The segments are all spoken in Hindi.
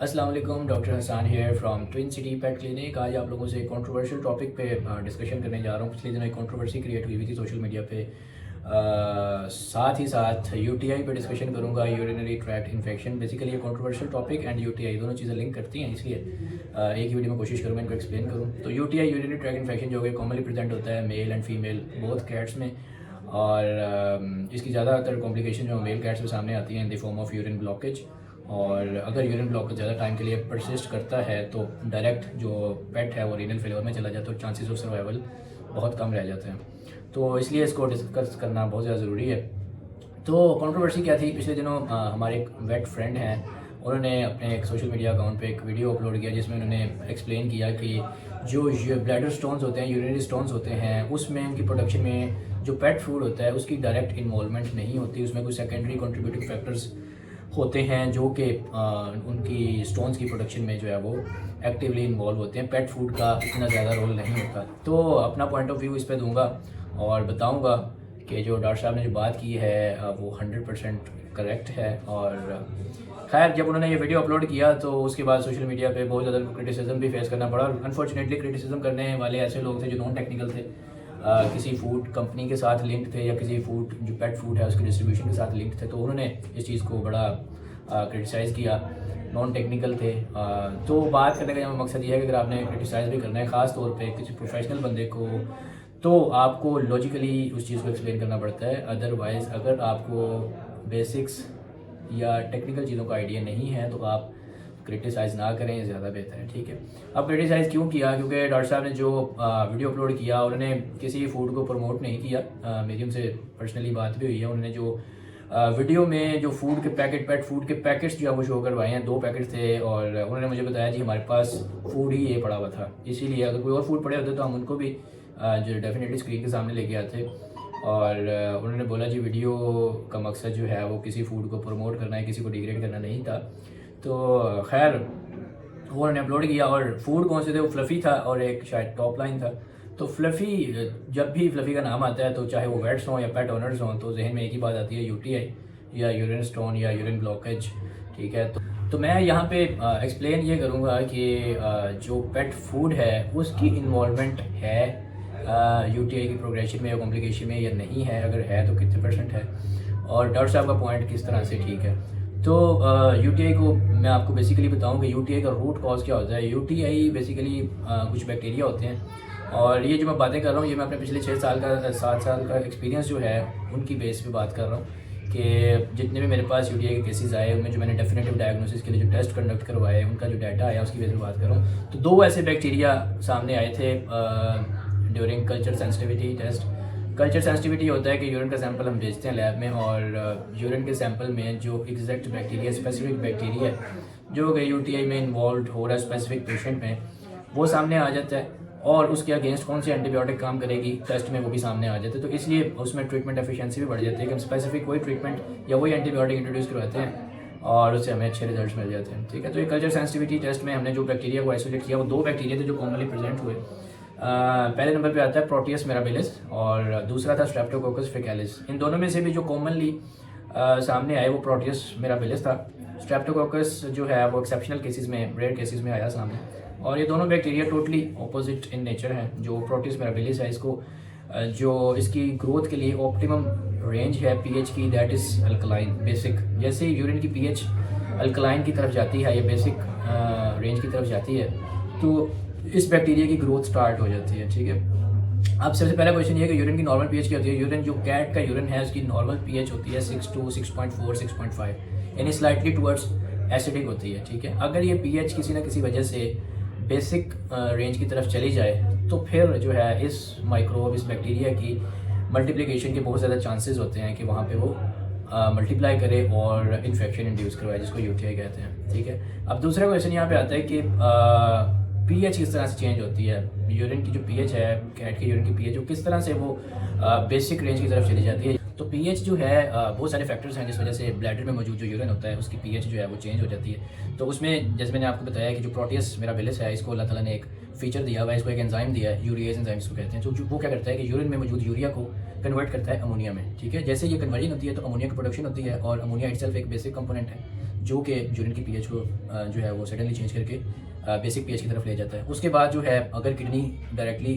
अस्सलाम वालेकुम, doctor Hasan here from Twin City Pet Clinic. आज आप लोगों से एक कंट्रोवर्शियल टॉपिक पे डिस्कशन करने जा रहा हूँ। पिछले दिनों एक कंट्रोवर्सी क्रिएट हुई थी सोशल मीडिया पे। साथ ही साथ यूटीआई पे डिस्कशन करूँगा, यूरिनरी ट्रैक्ट इन्फेक्शन। बेसिकली ये कंट्रोवर्शियल टॉपिक एंड यूटीआई दोनों चीज़ें लिंक करती हैं, इसलिए एक ही वीडियो में कोशिश करूँगा इनको एक्सप्लेन करूँ। तो यूटीआई यूरिनरी ट्रैक्ट इन्फेक्शन जो है कॉमनली प्रेजेंट होता है male and female both cats में, और इसकी ज़्यादातर कॉम्प्लिकेशन जो मेल कैट्स में सामने आती हैं in the form of urine blockage. और अगर यूरिन ब्लॉक ज़्यादा टाइम के लिए परसिस्ट करता है तो डायरेक्ट जो पेट है वो रीनल फेलियर में चला जाता है, तो चांसेस ऑफ सर्वाइवल बहुत कम रह जाते हैं। तो इसलिए इसको डिस्कस करना बहुत ज़्यादा ज़रूरी है। तो कंट्रोवर्सी क्या थी, पिछले दिनों हमारे एक वेट फ्रेंड हैं, उन्होंने अपने एक सोशल मीडिया अकाउंट पे एक वीडियो अपलोड किया जिसमें उन्होंने एक्सप्लेन किया कि जो ब्लैडर स्टोन्स होते हैं, यूरिनरी स्टोन्स होते हैं, उसमें उनकी प्रोडक्शन में जो पेट फूड होता है उसकी डायरेक्ट इन्वॉल्वमेंट नहीं होती। उसमें कुछ सेकेंडरी कंट्रीब्यूटिंग फैक्टर्स होते हैं जो कि उनकी स्टोन्स की प्रोडक्शन में जो है वो एक्टिवली इन्वॉल्व होते हैं। पेट फूड का इतना ज़्यादा रोल नहीं होता। तो अपना पॉइंट ऑफ व्यू इस पर दूंगा और बताऊंगा कि जो डॉक्टर साहब ने जो बात की है वो 100% करेक्ट है। और खैर, जब उन्होंने ये वीडियो अपलोड किया तो उसके बाद सोशल मीडिया पे बहुत ज़्यादा क्रिटिसिज्म भी फेस करना पड़ा। अनफॉर्चुनेटली क्रिटिसिज्म करने वाले ऐसे लोग थे जो नॉन टेक्निकल थे, किसी फूड कंपनी के साथ लिंक थे या किसी फूड जो पेट फूड है उसके डिस्ट्रीब्यूशन के साथ लिंक थे, तो उन्होंने इस चीज़ को बड़ा क्रिटिसाइज़ किया। नॉन टेक्निकल थे। तो बात करने का मकसद ये है कि अगर आपने क्रिटिसाइज़ भी करना है ख़ास तौर पे किसी प्रोफेशनल बंदे को, तो आपको लॉजिकली उस चीज़ को एक्सप्लेन करना पड़ता है। अदरवाइज़ अगर आपको बेसिक्स या टेक्निकल चीज़ों का आइडिया नहीं है तो आप क्रिटिसाइज़ ना करें, ये ज़्यादा बेहतर है। ठीक है, अब क्रिटिसाइज़ क्यों किया? क्योंकि डॉक्टर साहब ने जो वीडियो अपलोड किया उन्होंने किसी फूड को प्रमोट नहीं किया। मेरी उनसे पर्सनली बात भी हुई है। उन्होंने जो वीडियो में जो फूड के पैकेट, पेट फूड के पैकेट्स जो है वो शो करवाए हैं, 2 पैकेट थे, और उन्होंने मुझे बताया जी हमारे पास फूड ही ये पड़ा हुआ था, इसीलिए अगर कोई और फूड पड़े होते तो हम उनको भी जो डेफिनेटली स्क्रीन के सामने लेके आते। और उन्होंने बोला जी वीडियो का मकसद जो है वो किसी फूड को प्रमोट करना है, किसी को डिग्रेड करना नहीं था। तो खैर वो उन्होंने अपलोड किया, और फूड कौन से थे, वो फ्लफ़ी था और एक शायद टॉप लाइन था। तो फ्लफ़ी, जब भी फ्लफ़ी का नाम आता है तो चाहे वो वेट्स हों या पेट ओनर्स हों तो जहन में एक ही बात आती है, यूटीआई या यूरिन स्टोन या यूरिन ब्लॉकेज। ठीक है, तो मैं यहाँ पे एक्सप्लेन ये करूँगा कि जो पेट फूड है उसकी इन्वॉल्वमेंट है यूटीआई की प्रोग्रेशन में या कॉम्प्लिकेशन में या नहीं है, अगर है तो कितने % है, और डॉक्टर साहब का पॉइंट किस तरह से ठीक है। तो यूटीआई को मैं आपको बेसिकली बताऊं कि यूटीआई का रूट कॉज क्या होता है। यूटीआई बेसिकली कुछ बैक्टीरिया होते हैं, और ये जो मैं बातें कर रहा हूँ ये मैं अपने पिछले 7 साल का एक्सपीरियंस जो है उनकी बेस पे बात कर रहा हूँ कि जितने भी मेरे पास यूटीआई के केसेस आए उनमें जो मैंने डेफिनेटिव डायग्नोसिस के लिए जो टेस्ट कंडक्ट करवाए उनका जो डाटा आया उसकी बेस पे बात कर रहा हूँ। तो 2 ऐसे बैक्टीरिया सामने आए थे during culture sensitivity test. Culture sensitivity होता है कि यूरिन का सैंपल हम भेजते हैं लैब में, और यूरिन के सैंपल में जो एग्जैक्ट बैक्टीरिया, स्पेसिफिक बैक्टीरिया जो कि यूटीआई में इन्वॉल्व हो रहा है स्पेसिफिक पेशेंट में, वो सामने आ जाता है, और उसके अगेंस्ट कौन सी एंटीबायोटिक काम करेगी टेस्ट में वो भी सामने आ जाता है। तो इसलिए उसमें ट्रीटमेंट एफिशिएंसी भी बढ़ जाती है कि हम स्पेसिफिक वही ट्रीटमेंट या वही एंटीबायोटिक इंट्रोड्यूस करवाते हैं और उससे हमें अच्छे रिजल्ट्स मिल जाते हैं। ठीक है, तो ये कल्चर सेंसिटिविटी टेस्ट में हमने जो बैक्टीरिया को आइसोलेट किया वो 2 बैक्टीरिया थे जो कॉमनली प्रेजेंट हुए। पहले नंबर पे आता है प्रोटियस मिराबिलिस और दूसरा था स्ट्रेप्टोकोकस फेकैलिस। इन दोनों में से भी जो कॉमनली सामने आए वो प्रोटियस मिराबिलिस था। स्ट्रेप्टोकोकस जो है वो एक्सेप्शनल केसेस में, रेयर केसेस में आया सामने, और ये दोनों bacteria totally opposite in nature हैं। जो प्रोटियस मिराबिलिस है इसको जो इसकी ग्रोथ के लिए ऑप्टिमम रेंज है पीएच की, दैट इज़ अल्कलाइन बेसिक। जैसे यूरिन की पीएच अल्कलाइन की तरफ जाती है या बेसिक रेंज की तरफ जाती है तो इस बैक्टीरिया की ग्रोथ स्टार्ट हो जाती है। ठीक है, अब सबसे पहला क्वेश्चन ये है कि यूरिन की नॉर्मल पीएच क्या होती है। यूरिन जो कैट का यूरिन है उसकी नॉर्मल पीएच होती है 6 to 6.4 6.5, यानी स्लाइटली टुवर्ड्स एसिडिक होती है। ठीक है, अगर ये पीएच किसी ना किसी वजह से बेसिक रेंज की तरफ चली जाए तो फिर जो है इस माइक्रोब, इस बैक्टीरिया की मल्टीप्लिकेशन के बहुत ज़्यादा चांसेस होते हैं कि वहाँ पे वो मल्टीप्लाई करे और इन्फेक्शन इंड्यूस करवाए, जिसको यूटीआई कहते हैं। ठीक है, अब दूसरा क्वेश्चन यहाँ पे आता है कि पीएच किस तरह से चेंज होती है। यूरिन की जो पीएच है, कैट के यूरिन की पीएच, वो किस तरह से वो बेसिक रेंज की तरफ चली जाती है। तो पीएच जो है बहुत सारे फैक्टर्स हैं जिस वजह से ब्लैडर में मौजूद जो यूरिन होता है उसकी पीएच जो है वो चेंज हो जाती है। तो उसमें जैसे मैंने आपको बताया कि जो प्रोटियस मिराबिलिस है इसको अल्लाह ताला ने एक फीचर दिया हुआ है, इसको एक एंजाइम दिया है, यूरिएज एंजाइम इसको कहते हैं। तो वो क्या करता है कि यूरिन में मौजूद यूरिया को कन्वर्ट करता है अमोनिया में। ठीक है, जैसे ये कन्वर्जन होती है तो अमोनिया की प्रोडक्शन होती है, और अमोनिया इटसेल्फ एक बेसिक कंपोनेंट है जो कि यूरिन की पीएच को जो है वो सडनली चेंज करके बेसिक पीएच की तरफ ले जाता है। उसके बाद जो है अगर किडनी डायरेक्टली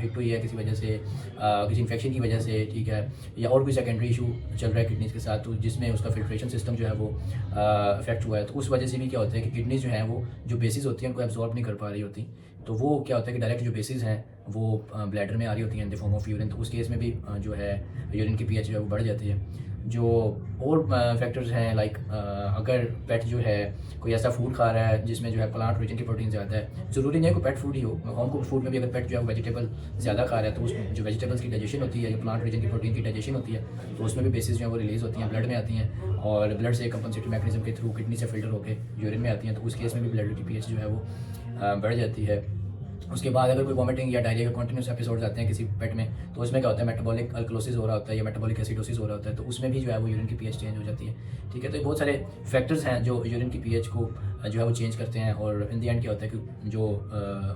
हिट हुई है किसी वजह से, किसी इन्फेक्शन की वजह से, ठीक है, या और कोई सेकेंडरी इशू चल रहा है किडनीज के साथ, तो जिसमें उसका फिल्ट्रेशन सिस्टम जो है वो अफेक्ट हुआ है, तो उस वजह से भी क्या होता है कि किडनीज जो हैं वो जो बेसिस होती हैं उनको एब्जॉर्ब नहीं कर पा रही होती, तो वो क्या होता है कि डायरेक्ट जो बेसिस हैं वो ब्लैडर में आ रही होती हैं in the form of urine, तो उस केस में भी जो है यूरिन की पीएच जो है वो बढ़ जाती है। जो और फैक्टर्स हैं लाइक अगर पेट जो है कोई ऐसा फूड खा रहा है जिसमें जो है प्लांट ओरिजिन की प्रोटीन ज़्यादा है, ज़रूरी नहीं है कोई पेट फूड ही हो, होम कुक फूड में भी अगर पेट जो है वेजिटेबल ज़्यादा खा रहा है तो उसमें जो वेजिटेबल्स की डाइजेशन होती है या प्लांट ओरिजिन की प्रोटीन की डाइजेशन होती है, तो उसमें भी बेसिस जो है वो रिलीज़ होती हैं, ब्लड में आती हैं और ब्लड से कंपनसेटरी मैकेनिज्म के थ्रू किडनी से फिल्टर होकर यूरिन में आती हैं, तो उस केस में भी ब्लड की पीएच जो है वो बढ़ जाती है। उसके बाद अगर कोई वॉमिटिंग या डायरिया के कंटिन्यूस एपिसोड्स आते हैं किसी पेट में, तो उसमें क्या होता है मेटाबॉलिक अल्कलोसिस हो रहा होता है या मेटाबॉलिक एसिडोसिस हो रहा होता है, तो उसमें भी जो है वो यूरिन की पीएच चेंज हो जाती है। ठीक है, तो ये बहुत सारे फैक्टर्स हैं जो यूरिन की पीएच को जो है वो चेंज करते हैं और इन दी एंड क्या होता है कि जो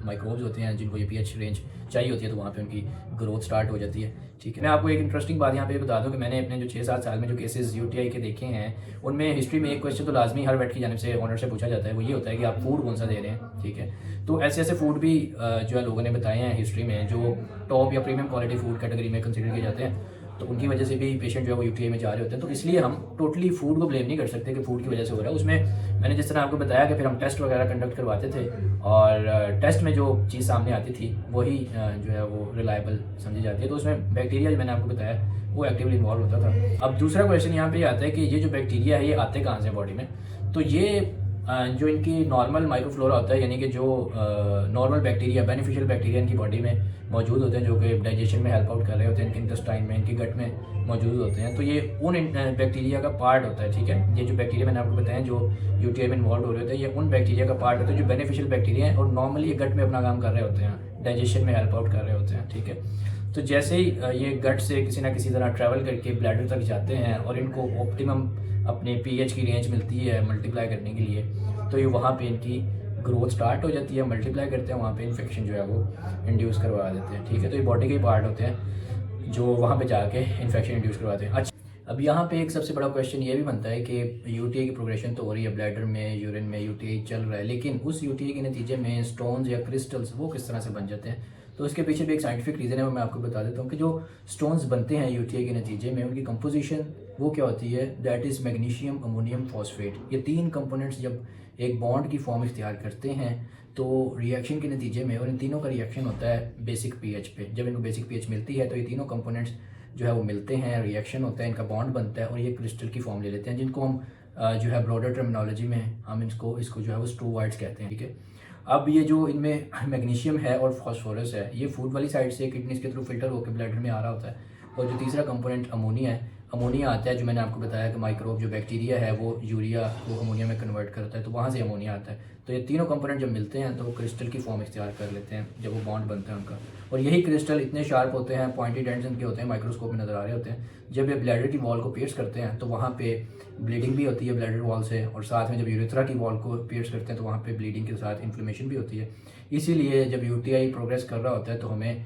माइक्रोब्स होते हैं जिनको ये पीएच रेंज चाहिए होती है तो वहाँ पे उनकी ग्रोथ स्टार्ट हो जाती है। ठीक है, मैं आपको एक इंटरेस्टिंग बात यहाँ पे बता दूँ कि मैंने अपने जो 6-7 साल में जो केसेस यूटीआई के देखे हैं उनमें हिस्ट्री में एक क्वेश्चन तो लाजमी हर वेट की जानिब से ऑनर से पूछा जाता है, वो ये होता है कि आप फूड कौन सा दे रहे हैं। ठीक है, तो ऐसे ऐसे फूड भी जो है लोगों ने बताए हैं हिस्ट्री में जो टॉप या प्रीमियम क्वालिटी फूड कैटेगरी में कंसिडर किए जाते हैं, तो उनकी वजह से भी पेशेंट जो है वो यूटीआई में जा रहे होते हैं। तो इसलिए हम टोटली फूड को ब्लेम नहीं कर सकते कि फूड की वजह से हो रहा है। उसमें मैंने जिस तरह आपको बताया कि फिर हम टेस्ट वगैरह कंडक्ट करवाते थे और टेस्ट में जो चीज़ सामने आती थी वही जो है वो रिलायबल समझी जाती है, तो उसमें बैक्टीरिया जो मैंने आपको बताया वो एक्टिवली इन्वॉल्व होता था। अब दूसरा क्वेश्चन यहाँ पे आता है कि ये जो बैक्टीरिया है ये आते कहाँ से बॉडी में, तो ये जो इनकी नॉर्मल माइक्रोफ्लोरा होता है यानी कि जो नॉर्मल बैक्टीरिया बेनिफिशियल बैक्टीरिया इनकी बॉडी में मौजूद होते हैं जो कि डाइजेशन में हेल्प आउट कर रहे होते हैं, इनके इंटेस्टाइन में, इनके गट में मौजूद होते हैं, तो ये उन बैक्टीरिया का पार्ट होता है। ठीक है, ये जो बैक्टीरिया मैंने आपको बताया जो यूटीआई में इन्वॉल्व हो रहे होते हैं ये उन बैक्टीरिया का पार्ट होता है जो बेनिफिशियल बैक्टीरिया हैं और नॉर्मली ये गट में अपना काम कर रहे होते हैं, डाइजेशन में हेल्प आउट कर रहे होते हैं। ठीक है, तो जैसे ही ये गट से किसी ना किसी तरह ट्रैवल करके ब्लैडर तक जाते हैं और इनको ऑप्टिमम अपने पीएच की रेंज मिलती है मल्टीप्लाई करने के लिए, तो ये वहाँ पे इनकी ग्रोथ स्टार्ट हो जाती है, मल्टीप्लाई करते हैं, वहाँ पे इन्फेक्शन जो है वो इंड्यूस करवा देते हैं। ठीक है, तो ये बॉडी के ही पार्ट होते हैं जो वहाँ पे जाके इन्फेक्शन इंड्यूस करवाते हैं। अच्छा, अब यहाँ पे एक सबसे बड़ा क्वेश्चन ये भी बनता है कि यूटीआई की प्रोग्रेशन तो हो रही है, ब्लैडर में यूरिन में यूटीआई चल रहा है, लेकिन उस यूटीआई के नतीजे में स्टोन्स या क्रिस्टल्स वो किस तरह से बन जाते हैं, तो इसके पीछे भी एक साइंटिफिक रीज़न है वो मैं आपको बता देता हूँ कि जो स्टोन्स बनते हैं यूटीआई के नतीजे में उनकी कंपोजिशन वो क्या होती है, that is magnesium ammonium phosphate. ये 3 कंपोनेंट्स जब एक बॉन्ड की फॉर्म इख्तियार करते हैं तो रिएक्शन के नतीजे में, और इन तीनों का रिएक्शन होता है बेसिक पीएच पे, जब इनको बेसिक पीएच मिलती है तो ये तीनों कंपोनेंट्स जो है वो मिलते हैं, रिएक्शन होता है, इनका बॉन्ड बनता है और ये क्रिस्टल की फॉर्म ले लेते हैं, जिनको हम जो है ब्रॉडर टर्मिनोलॉजी में हम इसको जो है वो स्ट्रोवाइड्स कहते हैं। ठीक है, अब ये जो इनमें मैग्नीशियम है और फॉस्फोरस है ये फूड वाली साइड से किडनीज के थ्रू फिल्टर होकर ब्लड में आ रहा होता है, और जो तीसरा कंपोनेंट अमोनिया है, अमोनिया आता है जो मैंने आपको बताया कि माइक्रोब जो बैक्टीरिया है वो यूरिया को अमोनिया में कन्वर्ट करता है, तो वहाँ से अमोनिया आता है। तो ये तीनों कंपोनेंट जब मिलते हैं तो वो क्रिस्टल की फॉर्म इख्तियार कर लेते हैं जब वो बॉन्ड बनता है उनका, और यही क्रिस्टल इतने शार्प होते हैं, पॉइंटेड एंड्स इनके होते हैं, माइक्रोस्कोप में नजर आ रहे होते हैं। जब ये ब्लैडर की वॉल को पियर्स करते हैं तो वहाँ पे ब्लीडिंग भी होती है ब्लैडर वॉल से, और साथ में जब यूरेथ्रा की वॉल को पियर्स करते हैं तो वहाँ पे ब्लीडिंग के साथ इन्फ्लेमेशन भी होती है। इसीलिए जब यूटीआई प्रोग्रेस कर रहा होता है तो हमें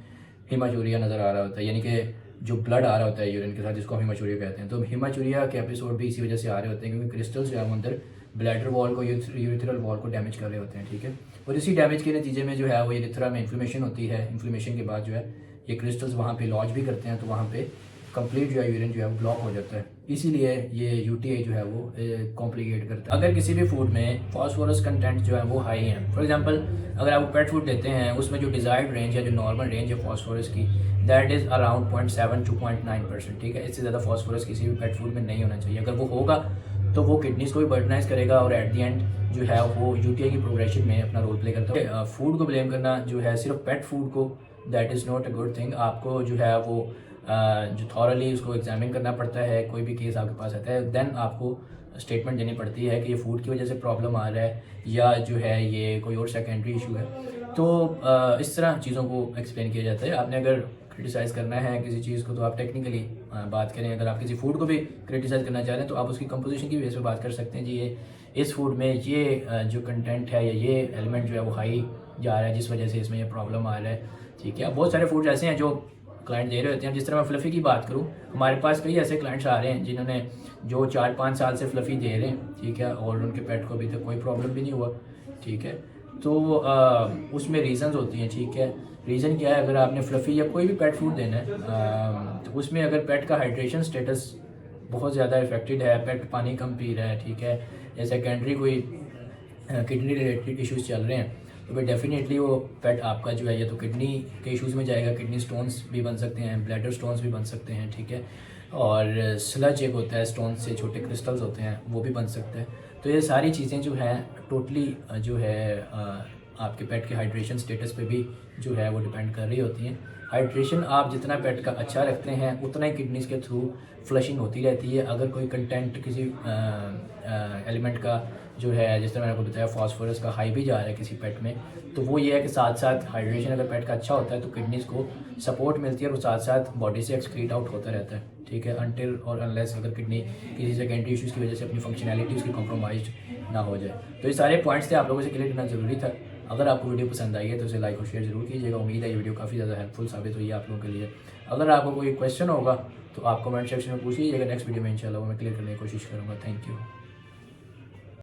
हिमाचूरिया नज़र आ रहा होता है, यानी कि जो ब्लड आ रहा होता है यूरिन के साथ, जिसको हम हिमाचूरिया कहते हैं। तो हिमाचूरिया के एपिसोड भी इसी वजह से आ रहे होते हैं क्योंकि क्रिस्टल्स जो है वो अंदर ब्लैडर वॉल को, यूरिथ्रल वॉल को डैमेज कर रहे होते हैं। ठीक है, और इसी डैमेज के नतीजे में जो है वो यूरिथ्रा में इन्फ्लेमेशन होती है, इन्फ्लेमेशन के बाद जो है ये क्रिस्टल्स वहाँ पे लॉज भी करते हैं, तो वहाँ पे कंप्लीट जो है यूरिन जो है वो ब्लॉक हो जाता है। इसीलिए ये यूटीआई जो है वो कॉम्प्लिकेट करता है। अगर किसी भी फूड में फॉस्फोरस कंटेंट जो है वो हाई है, फॉर एग्जांपल अगर आप पेट फूड देते हैं उसमें जो डिजायर्ड रेंज है, जो नॉर्मल रेंज है फॉस्फोरस की, दैट इज़ अराउंड 0.7 to 0.9%। ठीक है, इससे ज़्यादा फॉस्फोरस किसी भी पेट फूड में नहीं होना चाहिए। अगर वो होगा तो वो किडनीज को भी बर्डनाइज करेगा और एट दी एंड जो है वो यूटीआई की प्रोग्रेशन में अपना रोल प्ले करता है। फूड को ब्लेम करना जो है सिर्फ पेट फूड को, that is not a good thing. आपको जो है वो जो थॉरली उसको एग्जामिन करना पड़ता है, कोई भी केस आपके पास आता है देन आपको स्टेटमेंट देनी पड़ती है कि ये फूड की वजह से प्रॉब्लम आ रहा है या जो है ये कोई और सेकेंडरी इशू है। तो इस तरह चीज़ों को एक्सप्लेन किया जाता है। आपने अगर क्रिटिसाइज़ करना है किसी चीज़ को तो आप टेक्निकली बात करें। अगर आप किसी फूड को भी क्रिटिसाइज़ करना चाह रहे हैं तो आप उसकी कंपोजिशन की बेस पे बात कर सकते हैं जी, ये इस फूड में ये जो कंटेंट है या ये एलिमेंट जो है वो हाई जा रहा है जिस वजह से इसमें ये प्रॉब्लम आ रहा है। ठीक है, अब बहुत सारे फूड ऐसे हैं जो क्लाइंट दे रहे होते हैं। जिस तरह मैं फ्लफ़ी की बात करूँ, हमारे पास कई ऐसे क्लाइंट्स आ रहे हैं जिन्होंने जो 4-5 साल से फ्लफ़ी दे रहे हैं, ठीक है, और उनके पेट को अभी तक कोई प्रॉब्लम भी नहीं हुआ, ठीक है। तो उसमें रीज़न्स होती हैं, ठीक है। रीज़न क्या है, अगर आपने फ्लफ़ी या कोई भी पेट फूड देना है तो उसमें अगर पेट का हाइड्रेशन स्टेटस बहुत ज़्यादा इफेक्टेड है, पेट पानी कम पी रहा है, ठीक है, या सेकेंडरी कोई किडनी रिलेटेड इश्यूज़ चल रहे हैं, तो भाई डेफिनेटली वो पेट आपका जो है या तो किडनी के इश्यूज़ में जाएगा, किडनी स्टोन्स भी बन सकते हैं, ब्लैडर स्टोन्स भी बन सकते हैं, ठीक है, और स्लज एक होता है, स्टोन से छोटे क्रिस्टल्स होते हैं, वो भी बन सकते हैं। तो ये सारी चीज़ें जो हैं टोटली जो है आपके पेट के हाइड्रेशन स्टेटस पे भी जो है वो डिपेंड कर रही होती हैं। हाइड्रेशन आप जितना पेट का अच्छा रखते हैं उतना ही किडनीज़ के थ्रू फ्लशिंग होती रहती है। अगर कोई कंटेंट किसी एलिमेंट का जो है, जिस तरह मैंने आपको बताया फास्फोरस का हाई भी जा रहा है किसी पेट में, तो वो ये है कि साथ साथ हाइड्रेशन अगर पेट का अच्छा होता है तो किडनीज़ को सपोर्ट मिलती है और साथ साथ बॉडी से एक्सक्रीट आउट होता रहता है, ठीक है, अनटिल और अनलेस अगर किडनी किसी सेकेंडरी इश्यूज़ की वजह से अपनी फंक्शनैलिटी उसकी कॉम्प्रोमाइज़ ना हो जाए। तो ये सारे पॉइंट्स थे, आप लोगों से क्लियर करना ज़रूरी था। अगर आपको वीडियो पसंद आई है तो उसे लाइक और शेयर ज़रूर कीजिएगा। उम्मीद है ये वीडियो काफ़ी ज़्यादा हेल्पफुल साबित हुई है आप लोगों के लिए। अगर आपको कोई क्वेश्चन होगा तो आप कमेंट सेक्शन में पूछ लीजिएगा, नेक्स्ट वीडियो में इंशाल्लाह वो मैं क्लियर करने की कोशिश करूँगा। Thank you.